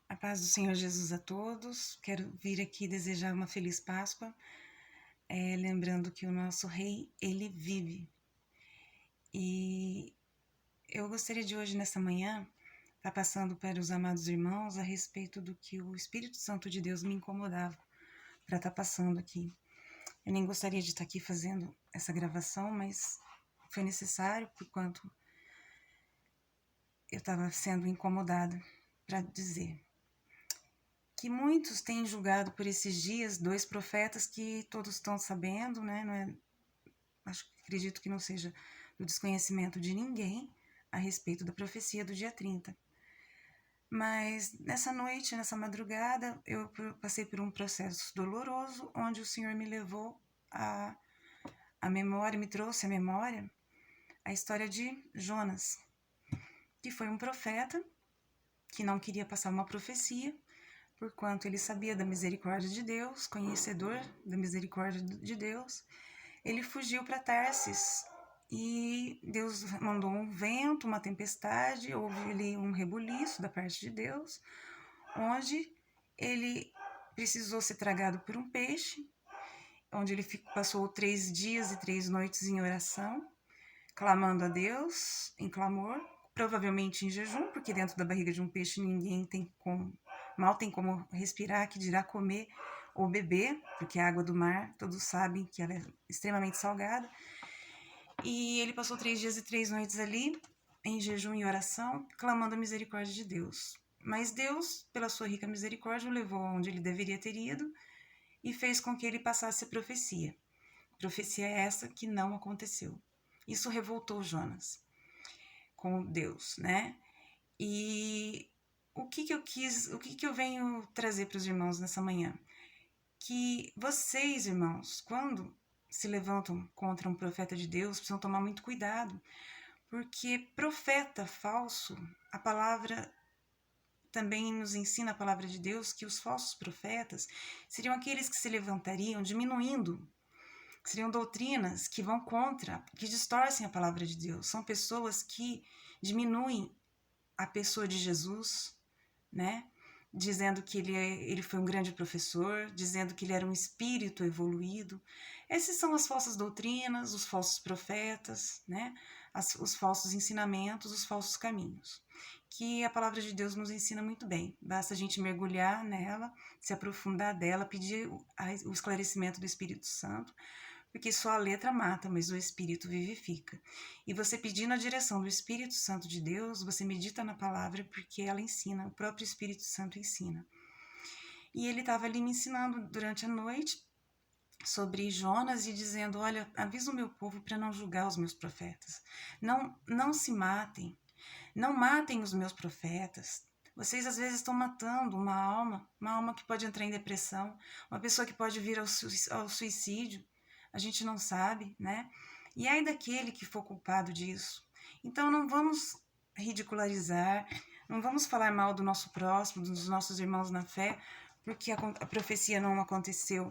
A paz do Senhor Jesus a todos. Quero vir aqui desejar uma feliz Páscoa, lembrando que o nosso Rei, ele vive. E eu gostaria de hoje, nessa manhã, estar passando para os amados irmãos a respeito do que o Espírito Santo de Deus me incomodava para estar passando aqui. Eu nem gostaria de estar aqui fazendo essa gravação, mas foi necessário, por quanto eu estava sendo incomodada para dizer que muitos têm julgado por esses dias dois profetas que todos estão sabendo, né? Não é, acredito que não seja do desconhecimento de ninguém a respeito da profecia do dia 30. Mas nessa noite, nessa madrugada, eu passei por um processo doloroso, onde o Senhor me levou a memória, me trouxe à memória a história de Jonas, que foi um profeta que não queria passar uma profecia, porquanto ele sabia da misericórdia de Deus, conhecedor da misericórdia de Deus. Ele fugiu para Tarsis e Deus mandou um vento, uma tempestade, houve ali um rebuliço da parte de Deus, onde ele precisou ser tragado por um peixe, onde ele passou 3 dias e 3 noites em oração, clamando a Deus, em clamor, provavelmente em jejum, porque dentro da barriga de um peixe ninguém tem como, mal tem como respirar, que dirá comer ou beber, porque a água do mar, todos sabem que ela é extremamente salgada. E ele passou 3 dias e 3 noites ali, em jejum e oração, clamando a misericórdia de Deus. Mas Deus, pela sua rica misericórdia, o levou onde ele deveria ter ido e fez com que ele passasse a profecia. Profecia essa que não aconteceu. Isso revoltou Jonas com Deus, né? E o que eu venho trazer para os irmãos nessa manhã? Que vocês, irmãos, quando se levantam contra um profeta de Deus, precisam tomar muito cuidado, porque profeta falso, a palavra também nos ensina, a palavra de Deus, que os falsos profetas seriam aqueles que se levantariam diminuindo, seriam doutrinas que vão contra, que distorcem a palavra de Deus. São pessoas que diminuem a pessoa de Jesus, né? Dizendo que ele foi um grande professor, dizendo que ele era um espírito evoluído. Essas são as falsas doutrinas, os falsos profetas, né? Os falsos ensinamentos, os falsos caminhos, que a palavra de Deus nos ensina muito bem. Basta a gente mergulhar nela, se aprofundar dela, pedir o esclarecimento do Espírito Santo, porque só a letra mata, mas o Espírito vivifica. E você pedindo a direção do Espírito Santo de Deus, você medita na palavra, porque ela ensina, o próprio Espírito Santo ensina. E ele estava ali me ensinando durante a noite sobre Jonas e dizendo, olha, avisa o meu povo para não julgar os meus profetas. Não se matem, não matem os meus profetas. Vocês às vezes estão matando uma alma que pode entrar em depressão, uma pessoa que pode vir ao suicídio. A gente não sabe, né? E ai daquele que for culpado disso. Então não vamos ridicularizar, não vamos falar mal do nosso próximo, dos nossos irmãos na fé, porque a profecia não aconteceu.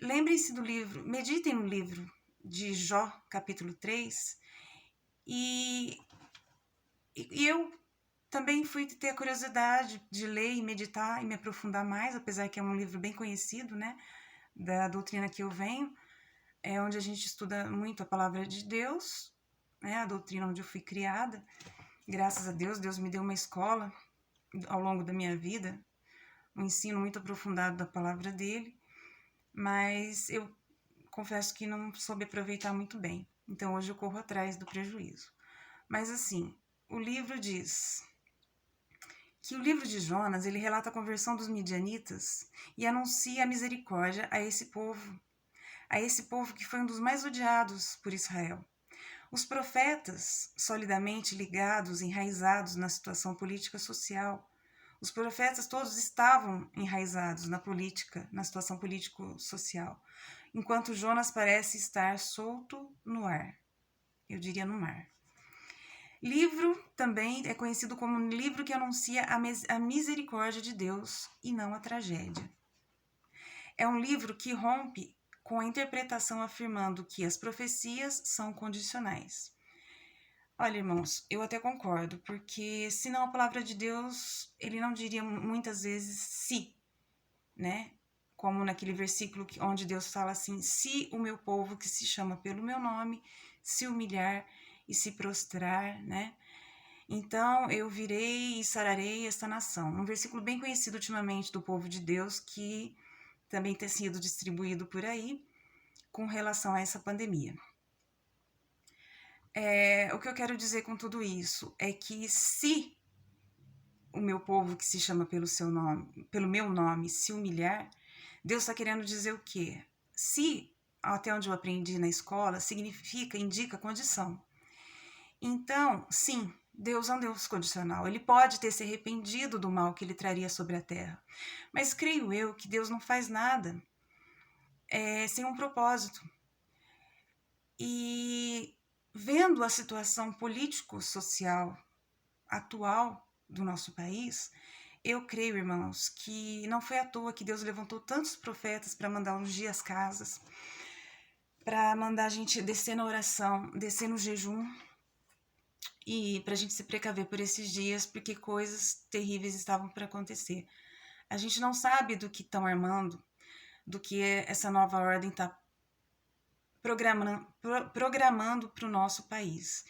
Lembrem-se do livro, meditem no livro de Jó, capítulo 3, e eu também fui ter a curiosidade de ler e meditar e me aprofundar mais, apesar que é um livro bem conhecido, né, da doutrina que eu venho, onde a gente estuda muito a palavra de Deus, né, a doutrina onde eu fui criada. Graças a Deus, Deus me deu uma escola ao longo da minha vida, um ensino muito aprofundado da palavra dele, mas eu confesso que não soube aproveitar muito bem. Então hoje eu corro atrás do prejuízo. Mas assim, o livro diz que o livro de Jonas, ele relata a conversão dos midianitas e anuncia a misericórdia a esse povo que foi um dos mais odiados por Israel. Os profetas, solidamente ligados, enraizados na situação política social, os profetas todos estavam enraizados na política, na situação político-social, enquanto Jonas parece estar solto no ar, eu diria no mar. Livro também é conhecido como um livro que anuncia a misericórdia de Deus e não a tragédia. É um livro que rompe com a interpretação afirmando que as profecias são condicionais. Olha, irmãos, eu até concordo, porque senão a palavra de Deus, ele não diria muitas vezes se, né? Como naquele versículo onde Deus fala assim: se o meu povo que se chama pelo meu nome se humilhar e se prostrar, né? Então eu virei e sararei esta nação. Um versículo bem conhecido ultimamente do povo de Deus, que também tem sido distribuído por aí com relação a essa pandemia. O que eu quero dizer com tudo isso é que se o meu povo que se chama pelo seu nome, pelo meu nome, se humilhar, Deus está querendo dizer o quê? Se, até onde eu aprendi na escola, significa, indica condição. Então, sim, Deus é um Deus condicional. Ele pode ter se arrependido do mal que ele traria sobre a terra. Mas creio eu que Deus não faz nada sem um propósito. E vendo a situação político-social atual do nosso país, eu creio, irmãos, que não foi à toa que Deus levantou tantos profetas para mandar ungir as casas, para mandar a gente descer na oração, descer no jejum e para a gente se precaver por esses dias, porque coisas terríveis estavam para acontecer. A gente não sabe do que estão armando, do que essa nova ordem está programando para o nosso país.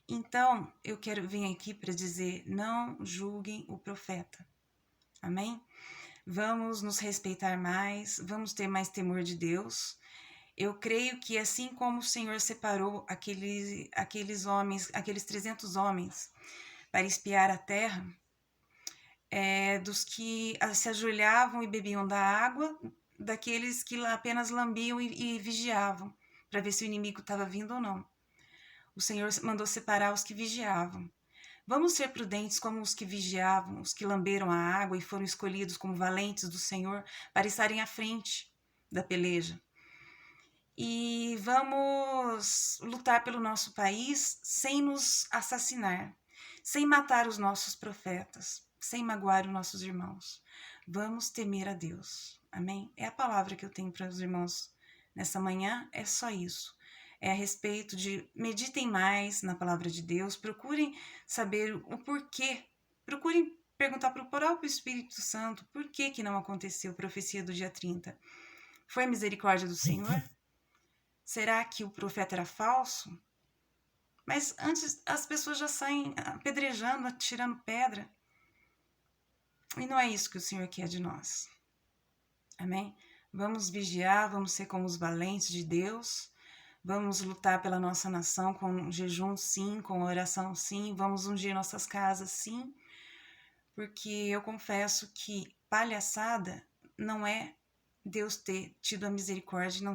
Então, eu quero vir aqui para dizer: não julguem o profeta. Amém? Vamos nos respeitar mais, vamos ter mais temor de Deus. Eu creio que assim como o Senhor separou aqueles homens, aqueles 300 homens, para espiar a terra, dos que se ajoelhavam e bebiam da água, daqueles que apenas lambiam e vigiavam, para ver se o inimigo estava vindo ou não. O Senhor mandou separar os que vigiavam. Vamos ser prudentes como os que vigiavam, os que lamberam a água e foram escolhidos como valentes do Senhor para estarem à frente da peleja. E vamos lutar pelo nosso país sem nos assassinar, sem matar os nossos profetas, sem magoar os nossos irmãos. Vamos temer a Deus. Amém? É a palavra que eu tenho para os irmãos nessa manhã, é só isso. É a respeito de meditem mais na palavra de Deus, procurem saber o porquê, procurem perguntar para o próprio Espírito Santo por que não aconteceu a profecia do dia 30. Foi a misericórdia do Senhor? Será que o profeta era falso? Mas antes as pessoas já saem apedrejando, atirando pedra. E não é isso que o Senhor quer de nós. Amém? Vamos vigiar, vamos ser como os valentes de Deus. Vamos lutar pela nossa nação com jejum, sim, com oração, sim. Vamos ungir nossas casas, sim. Porque eu confesso que palhaçada não é Deus ter tido a misericórdia e não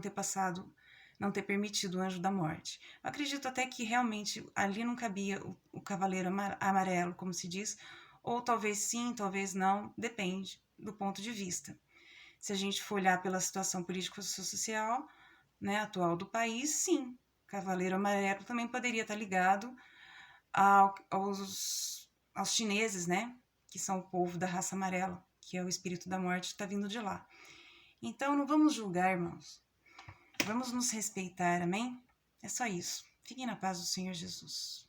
ter permitido o anjo da morte. Eu acredito até que realmente ali não cabia o cavaleiro amarelo, como se diz, ou talvez sim, talvez não, depende do ponto de vista. Se a gente for olhar pela situação político-social, né, atual do país, sim, cavaleiro amarelo também poderia estar ligado aos chineses, né, que são o povo da raça amarela, que é o espírito da morte que está vindo de lá. Então, não vamos julgar, irmãos. Vamos nos respeitar, amém? É só isso. Fiquem na paz do Senhor Jesus.